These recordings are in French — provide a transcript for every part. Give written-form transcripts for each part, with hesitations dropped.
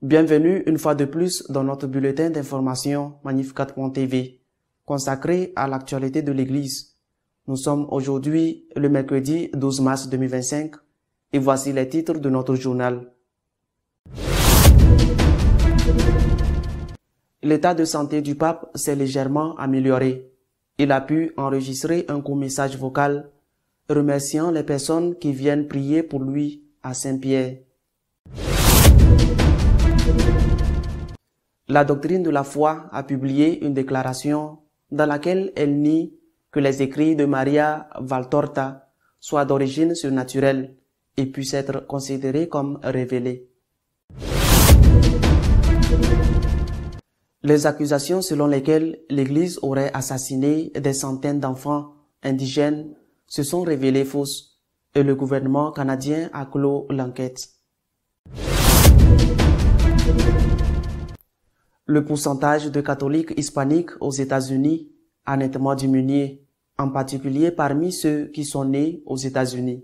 Bienvenue une fois de plus dans notre bulletin d'information Magnificat.tv, consacré à l'actualité de l'Église. Nous sommes aujourd'hui le mercredi 12 mars 2025 et voici les titres de notre journal. L'état de santé du pape s'est légèrement amélioré. Il a pu enregistrer un court message vocal remerciant les personnes qui viennent prier pour lui à Saint-Pierre. La doctrine de la foi a publié une déclaration dans laquelle elle nie que les écrits de Maria Valtorta soient d'origine surnaturelle et puissent être considérés comme révélés. Les accusations selon lesquelles l'Église aurait assassiné des centaines d'enfants indigènes se sont révélées fausses et le gouvernement canadien a clos l'enquête. Le pourcentage de catholiques hispaniques aux États-Unis a nettement diminué, en particulier parmi ceux qui sont nés aux États-Unis.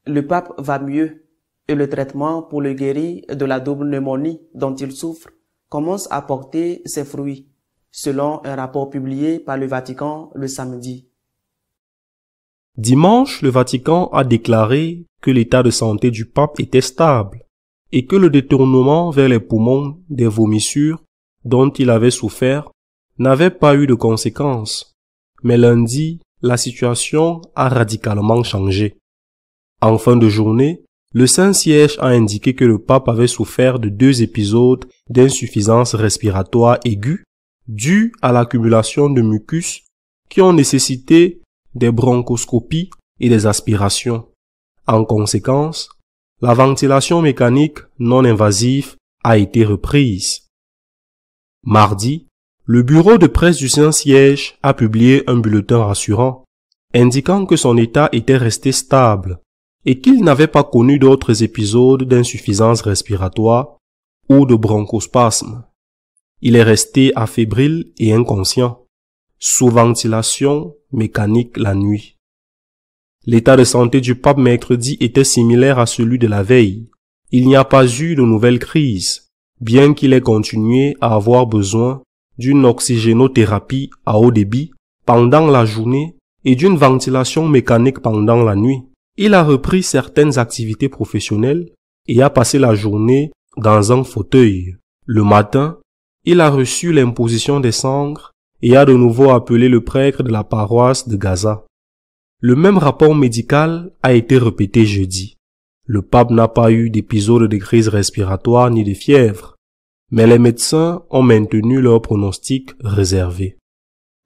Le pape va mieux et le traitement pour le guérir de la double pneumonie dont il souffre commence à porter ses fruits, selon un rapport publié par le Vatican le samedi. Dimanche, le Vatican a déclaré que l'état de santé du pape était stable et que le détournement vers les poumons des vomissures dont il avait souffert n'avait pas eu de conséquences. Mais lundi, la situation a radicalement changé. En fin de journée, le Saint-Siège a indiqué que le pape avait souffert de 2 épisodes d'insuffisance respiratoire aiguë dus à l'accumulation de mucus qui ont nécessité des bronchoscopies et des aspirations. En conséquence, la ventilation mécanique non invasive a été reprise. Mardi, le bureau de presse du Saint-Siège a publié un bulletin rassurant, indiquant que son état était resté stable et qu'il n'avait pas connu d'autres épisodes d'insuffisance respiratoire ou de bronchospasme. Il est resté affébrile et inconscient, sous ventilation mécanique la nuit. L'état de santé du pape mercredi était similaire à celui de la veille. Il n'y a pas eu de nouvelle crise, bien qu'il ait continué à avoir besoin d'une oxygénothérapie à haut débit pendant la journée et d'une ventilation mécanique pendant la nuit. Il a repris certaines activités professionnelles et a passé la journée dans un fauteuil. Le matin, il a reçu l'imposition des cendres et a de nouveau appelé le prêtre de la paroisse de Gaza. Le même rapport médical a été répété jeudi. Le pape n'a pas eu d'épisode de crise respiratoire ni de fièvre, mais les médecins ont maintenu leur pronostic réservé.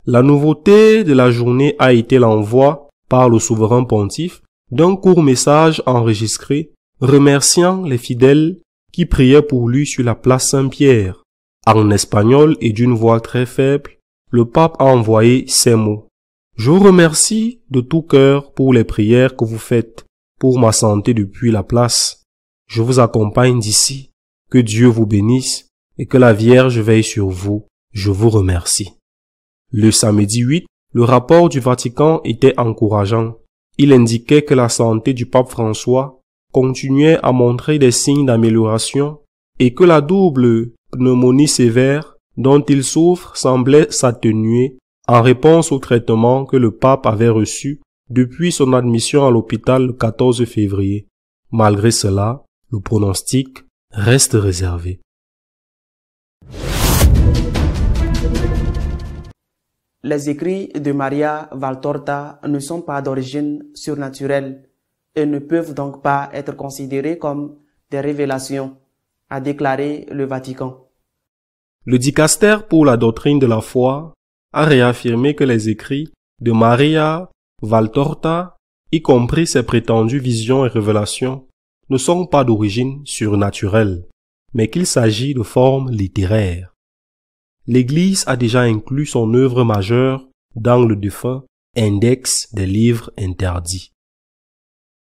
La nouveauté de la journée a été l'envoi par le souverain pontife d'un court message enregistré remerciant les fidèles qui priaient pour lui sur la place Saint-Pierre. En espagnol et d'une voix très faible, le pape a envoyé ces mots. Je vous remercie de tout cœur pour les prières que vous faites pour ma santé depuis la place. Je vous accompagne d'ici. Que Dieu vous bénisse et que la Vierge veille sur vous. Je vous remercie. Le samedi 8, le rapport du Vatican était encourageant. Il indiquait que la santé du pape François continuait à montrer des signes d'amélioration et que la double pneumonie sévère dont il souffre semblait s'atténuer en réponse au traitement que le pape avait reçu depuis son admission à l'hôpital le 14 février. Malgré cela, le pronostic reste réservé. Les écrits de Maria Valtorta ne sont pas d'origine surnaturelle et ne peuvent donc pas être considérés comme des révélations, a déclaré le Vatican. Le dicaster pour la doctrine de la foi a réaffirmé que les écrits de Maria Valtorta, y compris ses prétendues visions et révélations, ne sont pas d'origine surnaturelle, mais qu'il s'agit de formes littéraires. L'Église a déjà inclus son œuvre majeure dans le défunt Index des livres interdits.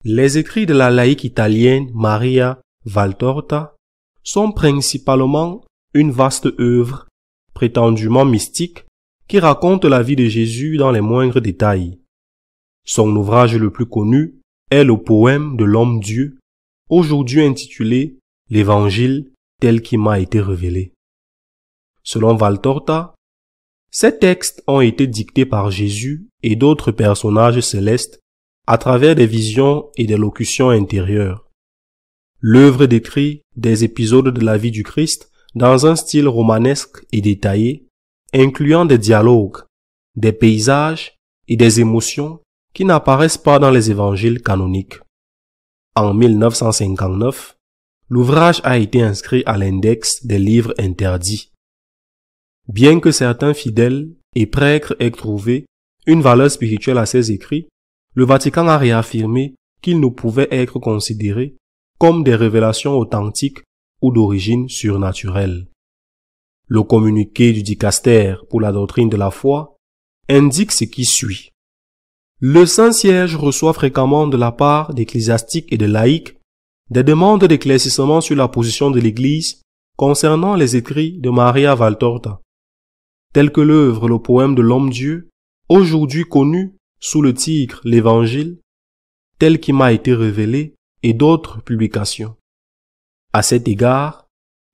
Les écrits de la laïque italienne Maria Valtorta sont principalement une vaste œuvre, prétendument mystique, qui raconte la vie de Jésus dans les moindres détails. Son ouvrage le plus connu est le poème de l'homme-dieu, aujourd'hui intitulé « L'Évangile tel qu'il m'a été révélé ». Selon Valtorta, ces textes ont été dictés par Jésus et d'autres personnages célestes à travers des visions et des locutions intérieures. L'œuvre décrit des épisodes de la vie du Christ dans un style romanesque et détaillé, incluant des dialogues, des paysages et des émotions qui n'apparaissent pas dans les évangiles canoniques. En 1959, l'ouvrage a été inscrit à l'index des livres interdits. Bien que certains fidèles et prêtres aient trouvé une valeur spirituelle à ces écrits, le Vatican a réaffirmé qu'ils ne pouvaient être considérés comme des révélations authentiques ou d'origine surnaturelle. Le communiqué du Dicaster pour la doctrine de la foi indique ce qui suit. Le Saint-Siège reçoit fréquemment de la part d'ecclésiastiques et de laïcs des demandes d'éclaircissement sur la position de l'Église concernant les écrits de Maria Valtorta, tels que l'œuvre Le poème de l'homme-dieu, aujourd'hui connu sous le titre L'Évangile, tel qu'il m'a été révélé, et d'autres publications. À cet égard,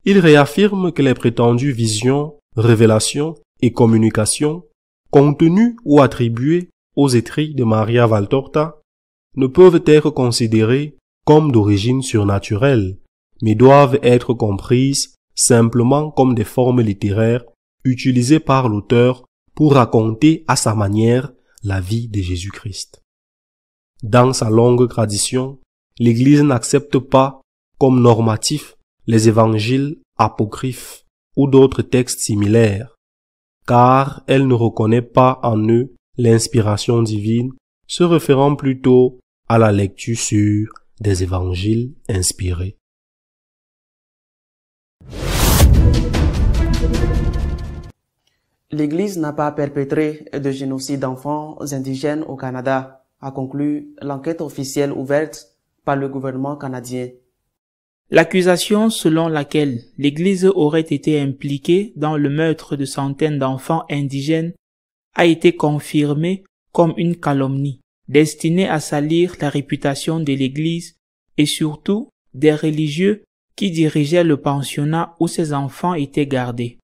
il réaffirme que les prétendues visions, révélations et communications contenues ou attribuées aux écrits de Maria Valtorta ne peuvent être considérées comme d'origine surnaturelle, mais doivent être comprises simplement comme des formes littéraires utilisées par l'auteur pour raconter à sa manière la vie de Jésus-Christ. Dans sa longue tradition, l'Église n'accepte pas comme normatifs les évangiles apocryphes ou d'autres textes similaires, car elle ne reconnaît pas en eux l'inspiration divine, se référant plutôt à la lecture sûre des évangiles inspirés. L'Église n'a pas perpétré de génocide d'enfants indigènes au Canada, a conclu l'enquête officielle ouverte par le gouvernement canadien. L'accusation selon laquelle l'Église aurait été impliquée dans le meurtre de centaines d'enfants indigènes a été confirmée comme une calomnie, destinée à salir la réputation de l'Église et surtout des religieux qui dirigeaient le pensionnat où ces enfants étaient gardés.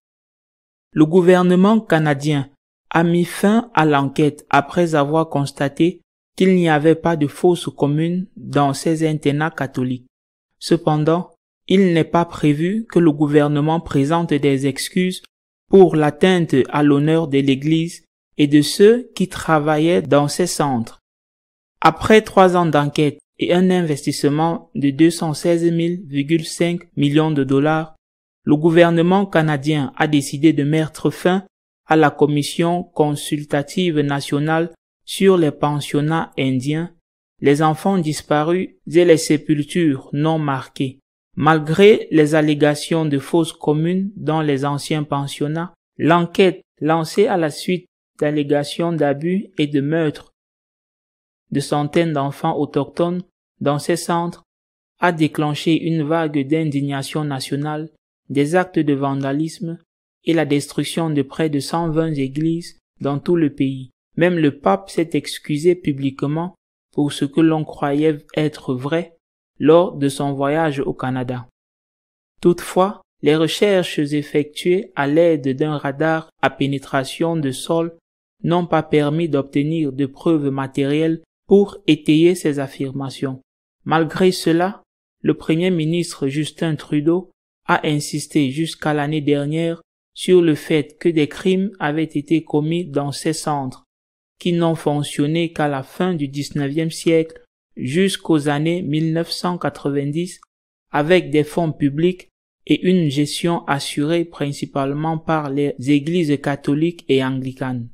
Le gouvernement canadien a mis fin à l'enquête après avoir constaté qu'il n'y avait pas de fosse commune dans ces internats catholiques. Cependant, il n'est pas prévu que le gouvernement présente des excuses pour l'atteinte à l'honneur de l'Église et de ceux qui travaillaient dans ces centres. Après 3 ans d'enquête et un investissement de 216,5 millions de dollars, le gouvernement canadien a décidé de mettre fin à la Commission consultative nationale sur les pensionnats indiens, les enfants disparus et les sépultures non marquées. Malgré les allégations de fosses communes dans les anciens pensionnats, l'enquête lancée à la suite d'allégations d'abus et de meurtres de centaines d'enfants autochtones dans ces centres a déclenché une vague d'indignation nationale, des actes de vandalisme et la destruction de près de 120 églises dans tout le pays. Même le pape s'est excusé publiquement pour ce que l'on croyait être vrai lors de son voyage au Canada. Toutefois, les recherches effectuées à l'aide d'un radar à pénétration de sol n'ont pas permis d'obtenir de preuves matérielles pour étayer ces affirmations. Malgré cela, le Premier ministre Justin Trudeau a insisté jusqu'à l'année dernière sur le fait que des crimes avaient été commis dans ces centres, qui n'ont fonctionné qu'à la fin du 19e siècle jusqu'aux années 1990, avec des fonds publics et une gestion assurée principalement par les églises catholiques et anglicanes.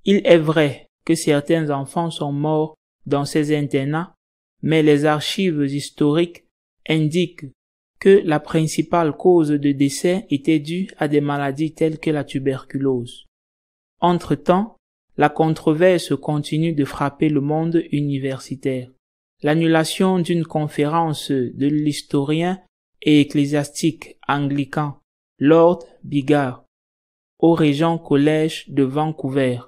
Il est vrai que certains enfants sont morts dans ces internats, mais les archives historiques indiquent que la principale cause de décès était due à des maladies telles que la tuberculose. Entre-temps, la controverse continue de frapper le monde universitaire. L'annulation d'une conférence de l'historien et ecclésiastique anglican, Lord Biggar, au Regent College de Vancouver,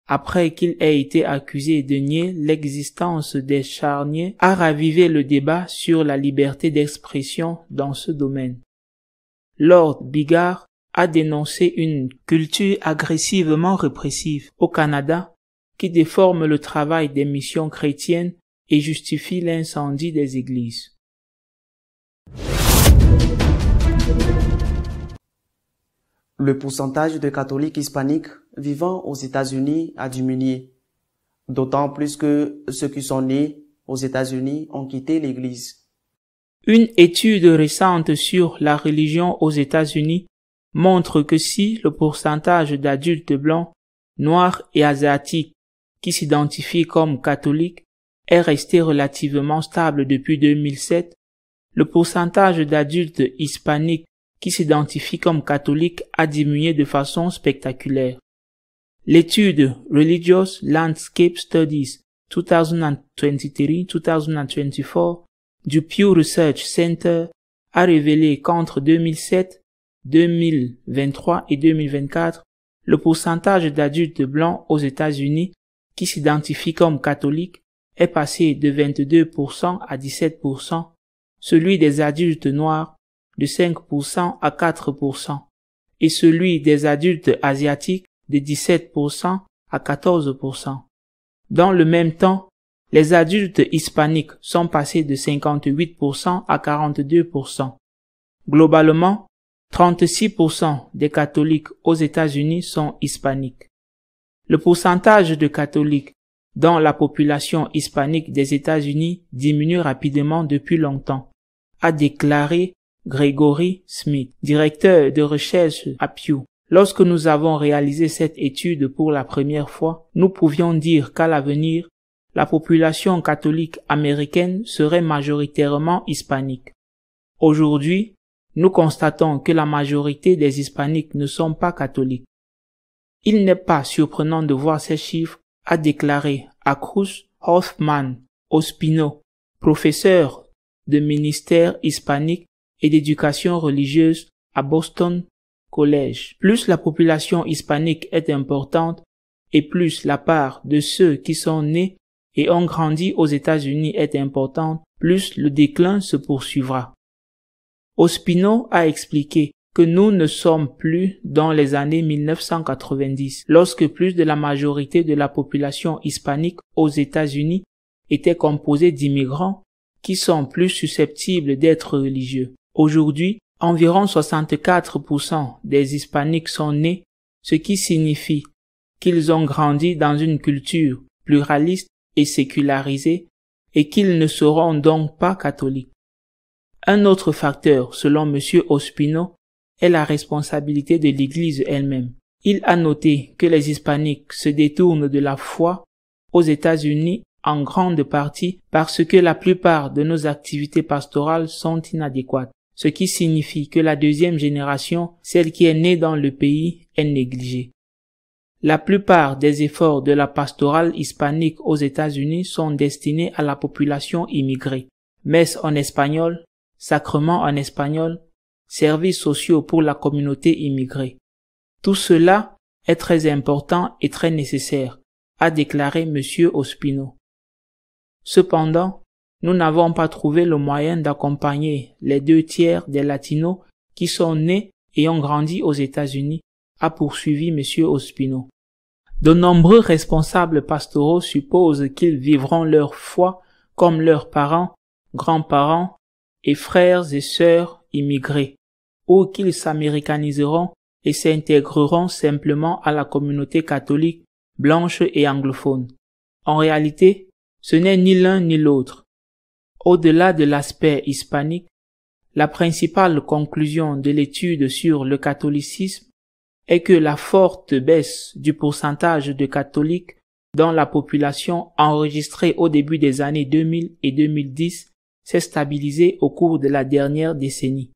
après qu'il ait été accusé de nier l'existence des charniers, a ravivé le débat sur la liberté d'expression dans ce domaine. Lord Biggar a dénoncé une culture agressivement répressive au Canada qui déforme le travail des missions chrétiennes et justifie l'incendie des églises. Le pourcentage de catholiques hispaniques vivant aux États-Unis a diminué, d'autant plus que ceux qui sont nés aux États-Unis ont quitté l'Église. Une étude récente sur la religion aux États-Unis montre que si le pourcentage d'adultes blancs, noirs et asiatiques qui s'identifient comme catholiques est resté relativement stable depuis 2007, le pourcentage d'adultes hispaniques qui s'identifient comme catholiques a diminué de façon spectaculaire. L'étude Religious Landscape Studies 2023-2024 du Pew Research Center a révélé qu'entre 2007, 2023 et 2024, le pourcentage d'adultes blancs aux États-Unis qui s'identifient comme catholiques est passé de 22% à 17%, celui des adultes noirs de 5% à 4%, et celui des adultes asiatiques de 17% à 14%. Dans le même temps, les adultes hispaniques sont passés de 58% à 42%. Globalement, 36% des catholiques aux États-Unis sont hispaniques. Le pourcentage de catholiques dans la population hispanique des États-Unis diminue rapidement depuis longtemps, a déclaré Gregory Smith, directeur de recherche à Pew. Lorsque nous avons réalisé cette étude pour la première fois, nous pouvions dire qu'à l'avenir, la population catholique américaine serait majoritairement hispanique. Aujourd'hui, nous constatons que la majorité des hispaniques ne sont pas catholiques. Il n'est pas surprenant de voir ces chiffres, a déclaré Cruz Hoffman Ospino, professeur de ministère hispanique et d'éducation religieuse à Boston College. Plus la population hispanique est importante et plus la part de ceux qui sont nés et ont grandi aux États-Unis est importante, plus le déclin se poursuivra. Ospino a expliqué que nous ne sommes plus dans les années 1990, lorsque plus de la majorité de la population hispanique aux États-Unis était composée d'immigrants qui sont plus susceptibles d'être religieux. Aujourd'hui, environ 64% des hispaniques sont nés, ce qui signifie qu'ils ont grandi dans une culture pluraliste et sécularisée et qu'ils ne seront donc pas catholiques. Un autre facteur, selon M. Ospino, est la responsabilité de l'Église elle-même. Il a noté que les hispaniques se détournent de la foi aux États-Unis en grande partie parce que la plupart de nos activités pastorales sont inadéquates, ce qui signifie que la deuxième génération, celle qui est née dans le pays, est négligée. La plupart des efforts de la pastorale hispanique aux États-Unis sont destinés à la population immigrée. Messe en espagnol, sacrements en espagnol, services sociaux pour la communauté immigrée. Tout cela est très important et très nécessaire, a déclaré M. Ospino. Cependant, nous n'avons pas trouvé le moyen d'accompagner les 2/3 des latinos qui sont nés et ont grandi aux États-Unis, a poursuivi M. Ospino. De nombreux responsables pastoraux supposent qu'ils vivront leur foi comme leurs parents, grands-parents et frères et sœurs immigrés, ou qu'ils s'américaniseront et s'intégreront simplement à la communauté catholique, blanche et anglophone. En réalité, ce n'est ni l'un ni l'autre. Au-delà de l'aspect hispanique, la principale conclusion de l'étude sur le catholicisme est que la forte baisse du pourcentage de catholiques dans la population enregistrée au début des années 2000 et 2010 s'est stabilisée au cours de la dernière décennie.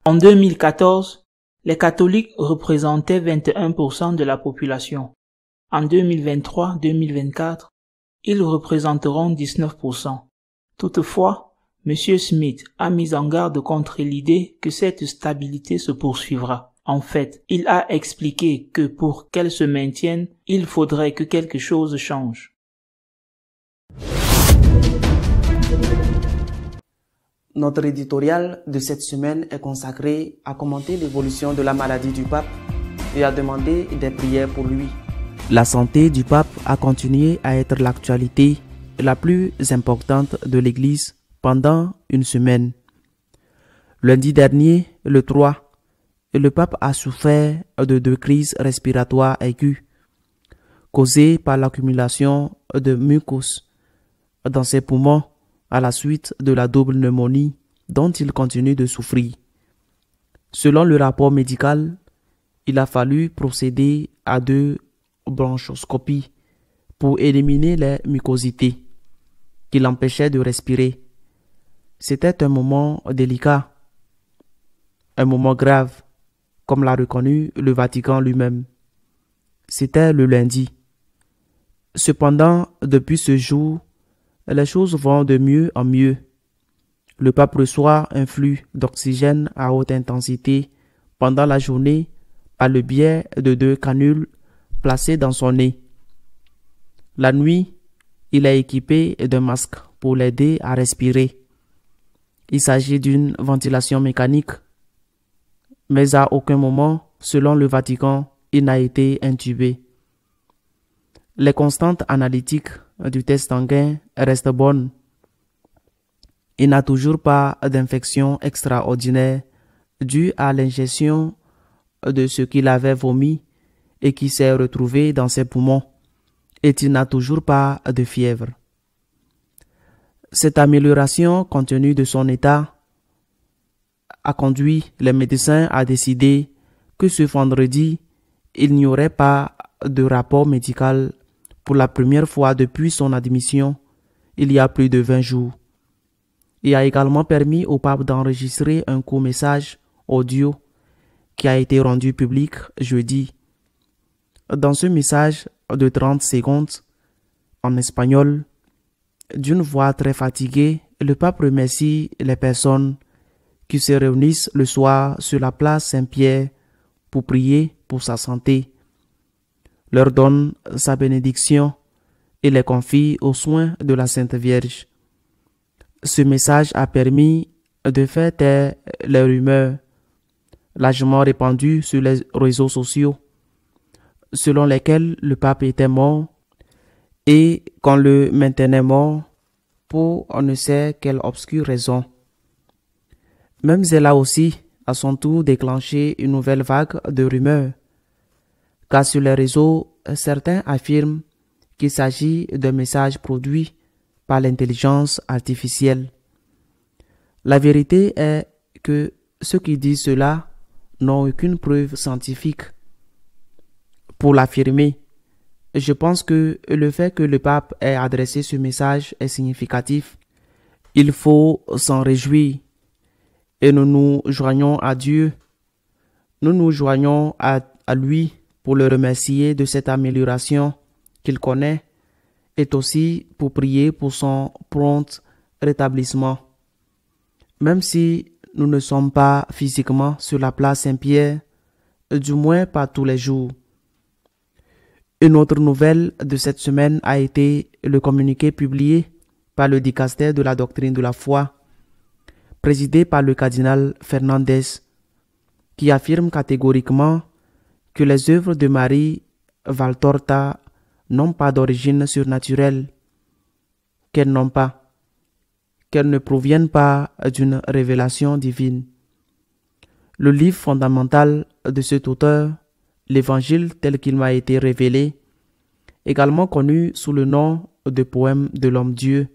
En 2014, les catholiques représentaient 21% de la population. En 2023-2024, ils représenteront 19%. Toutefois, Monsieur Smith a mis en garde contre l'idée que cette stabilité se poursuivra. En fait, il a expliqué que pour qu'elle se maintienne, il faudrait que quelque chose change. Notre éditorial de cette semaine est consacré à commenter l'évolution de la maladie du pape et à demander des prières pour lui. La santé du pape a continué à être l'actualité la plus importante de l'Église pendant une semaine. Lundi dernier, le 3, le pape a souffert de 2 crises respiratoires aiguës causées par l'accumulation de mucus dans ses poumons à la suite de la double pneumonie dont il continue de souffrir. Selon le rapport médical, il a fallu procéder à 2 bronchoscopies pour éliminer les mucosités qui l'empêchaient de respirer. C'était un moment délicat, un moment grave, comme l'a reconnu le Vatican lui-même. C'était le lundi. Cependant, depuis ce jour, les choses vont de mieux en mieux. Le pape reçoit un flux d'oxygène à haute intensité pendant la journée par le biais de 2 canules placées dans son nez. La nuit, il est équipé d'un masque pour l'aider à respirer. Il s'agit d'une ventilation mécanique, mais à aucun moment, selon le Vatican, il n'a été intubé. Les constantes analytiques du test sanguin restent bonnes. Il n'a toujours pas d'infection extraordinaire due à l'ingestion de ce qu'il avait vomi et qui s'est retrouvé dans ses poumons, et il n'a toujours pas de fièvre. Cette amélioration compte tenu de son état a conduit les médecins à décider que ce vendredi, il n'y aurait pas de rapport médical pour la première fois depuis son admission il y a plus de 20 jours. Il a également permis au pape d'enregistrer un court message audio qui a été rendu public jeudi. Dans ce message de 30 secondes en espagnol, d'une voix très fatiguée, le pape remercie les personnes qui se réunissent le soir sur la place Saint-Pierre pour prier pour sa santé, leur donne sa bénédiction et les confie aux soins de la Sainte Vierge. Ce message a permis de faire taire les rumeurs largement répandues sur les réseaux sociaux, selon lesquelles le pape était mort et qu'on le maintenait mort pour on ne sait quelle obscure raison. Même elle a aussi, à son tour, déclenché une nouvelle vague de rumeurs, car sur les réseaux, certains affirment qu'il s'agit d'un message produit par l'intelligence artificielle. La vérité est que ceux qui disent cela n'ont aucune preuve scientifique pour l'affirmer. Je pense que le fait que le pape ait adressé ce message est significatif. Il faut s'en réjouir et nous nous joignons à Dieu. Nous nous joignons à lui pour le remercier de cette amélioration qu'il connaît et aussi pour prier pour son prompt rétablissement. Même si nous ne sommes pas physiquement sur la place Saint-Pierre, du moins pas tous les jours. Une autre nouvelle de cette semaine a été le communiqué publié par le dicaster de la doctrine de la foi, présidé par le cardinal Fernandez, qui affirme catégoriquement que les œuvres de Marie Valtorta n'ont pas d'origine surnaturelle, qu'elles ne proviennent pas d'une révélation divine. Le livre fondamental de cet auteur, l'Évangile tel qu'il m'a été révélé, également connu sous le nom de Poème de l'Homme-Dieu,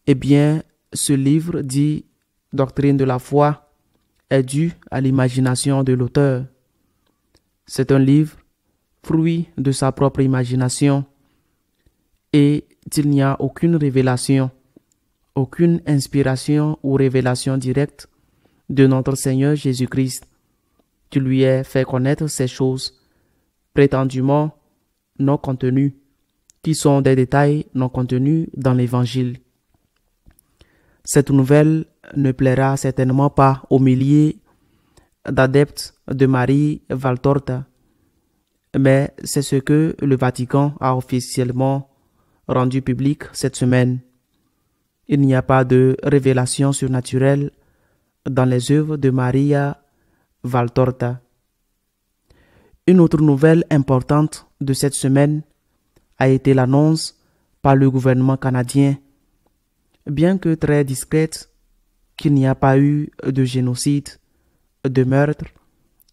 eh bien, ce livre dit Doctrine de la foi est dû à l'imagination de l'auteur. C'est un livre fruit de sa propre imagination et il n'y a aucune révélation, aucune inspiration ou révélation directe de notre Seigneur Jésus-Christ qui lui ait fait connaître ces choses prétendument non contenues, qui sont des détails non contenus dans l'Évangile. Cette nouvelle ne plaira certainement pas aux milliers d'adeptes de Marie Valtorta, mais c'est ce que le Vatican a officiellement rendu public cette semaine. Il n'y a pas de révélation surnaturelle dans les œuvres de Maria Valtorta. Une autre nouvelle importante de cette semaine a été l'annonce par le gouvernement canadien, bien que très discrète, qu'il n'y a pas eu de génocide, de meurtre,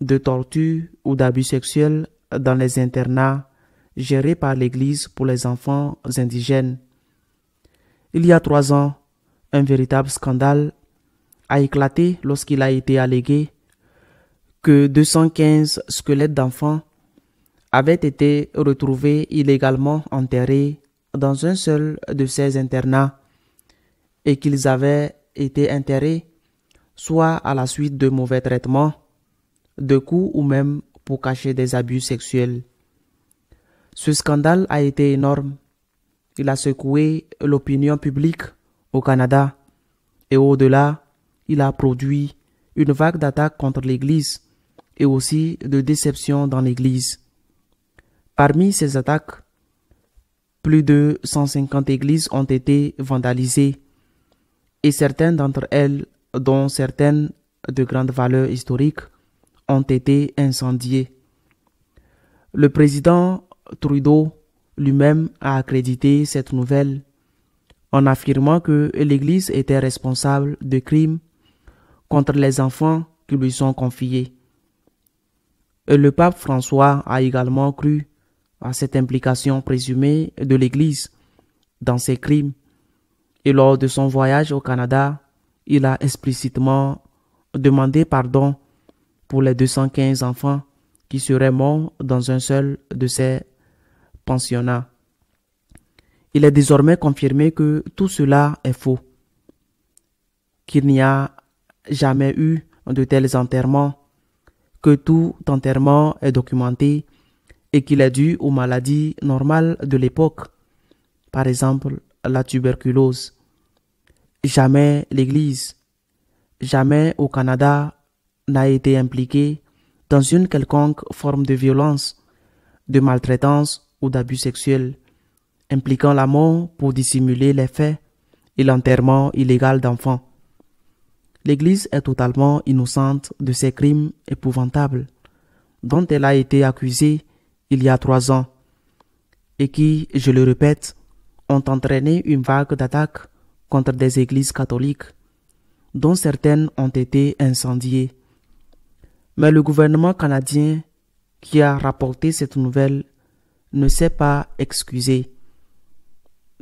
de torture ou d'abus sexuels dans les internats gérés par l'Église pour les enfants indigènes. Il y a 3 ans, un véritable scandale a éclaté lorsqu'il a été allégué que 215 squelettes d'enfants avaient été retrouvés illégalement enterrés dans un seul de ces internats et qu'ils avaient été enterrés soit à la suite de mauvais traitements, de coups ou même pour cacher des abus sexuels. Ce scandale a été énorme. Il a secoué l'opinion publique au Canada et au-delà, il a produit une vague d'attaques contre l'Église et aussi de déception dans l'Église. Parmi ces attaques, plus de 150 églises ont été vandalisées et certaines d'entre elles, dont certaines de grande valeur historique, ont été incendiées. Le président Trudeau lui-même a accrédité cette nouvelle en affirmant que l'Église était responsable de crimes contre les enfants qui lui sont confiés. Et le pape François a également cru à cette implication présumée de l'Église dans ces crimes et lors de son voyage au Canada, il a explicitement demandé pardon pour les 215 enfants qui seraient morts dans un seul de ces pensionnats. Il est désormais confirmé que tout cela est faux, qu'il n'y a jamais eu de tels enterrements, que tout enterrement est documenté et qu'il est dû aux maladies normales de l'époque, par exemple la tuberculose. Jamais l'Église, jamais au Canada n'a été impliquée dans une quelconque forme de violence, de maltraitance ou d'abus sexuels, impliquant la mort pour dissimuler les faits et l'enterrement illégal d'enfants. L'Église est totalement innocente de ces crimes épouvantables dont elle a été accusée il y a 3 ans et qui, je le répète, ont entraîné une vague d'attaques contre des églises catholiques, dont certaines ont été incendiées. Mais le gouvernement canadien qui a rapporté cette nouvelle ne s'est pas excusé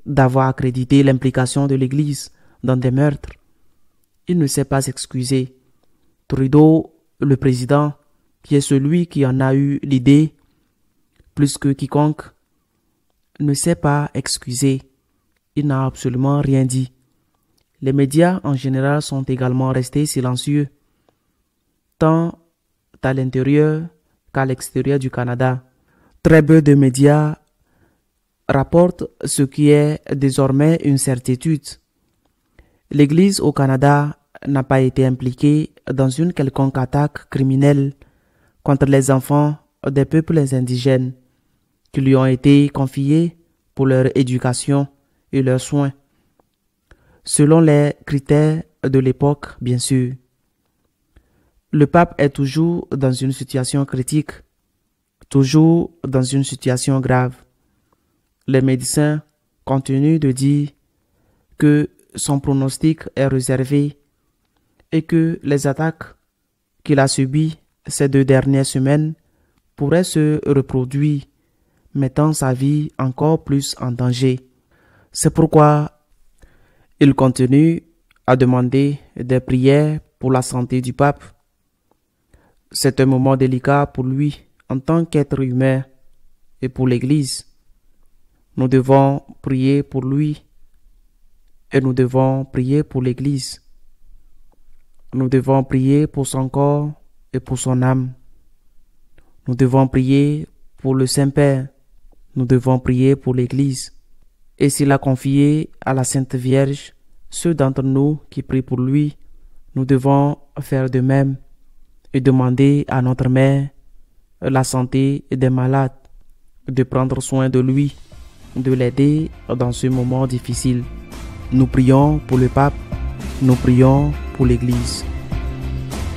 d'avoir accrédité l'implication de l'Église dans des meurtres. Il ne s'est pas excusé. Trudeau, le président, qui est celui qui en a eu l'idée, plus que quiconque, ne s'est pas excusé. Il n'a absolument rien dit. Les médias en général sont également restés silencieux, tant à l'intérieur qu'à l'extérieur du Canada. Très peu de médias rapportent ce qui est désormais une certitude. L'Église au Canada n'a pas été impliquée dans une quelconque attaque criminelle contre les enfants des peuples indigènes qui lui ont été confiés pour leur éducation et leurs soins, selon les critères de l'époque, bien sûr. Le pape est toujours dans une situation critique, toujours dans une situation grave. Les médecins continuent de dire que son pronostic est réservé et que les attaques qu'il a subies ces 2 dernières semaines pourraient se reproduire, mettant sa vie encore plus en danger. C'est pourquoi il continue à demander des prières pour la santé du pape. C'est un moment délicat pour lui en tant qu'être humain et pour l'Église. Nous devons prier pour lui et nous devons prier pour l'Église. Nous devons prier pour son corps et pour son âme. Nous devons prier pour le Saint-Père. Nous devons prier pour l'Église. Et s'il a confié à la Sainte Vierge ceux d'entre nous qui prient pour lui, nous devons faire de même et demander à notre mère la santé des malades, de prendre soin de lui, de l'aider dans ce moment difficile. Nous prions pour le pape, nous prions pour l'Église.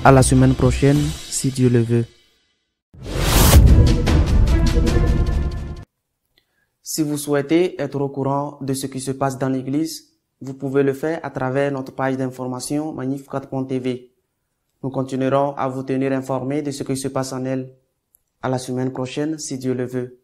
À la semaine prochaine, si Dieu le veut. Si vous souhaitez être au courant de ce qui se passe dans l'Église, vous pouvez le faire à travers notre page d'information Magnificat.tv. Nous continuerons à vous tenir informés de ce qui se passe en elle. À la semaine prochaine, si Dieu le veut.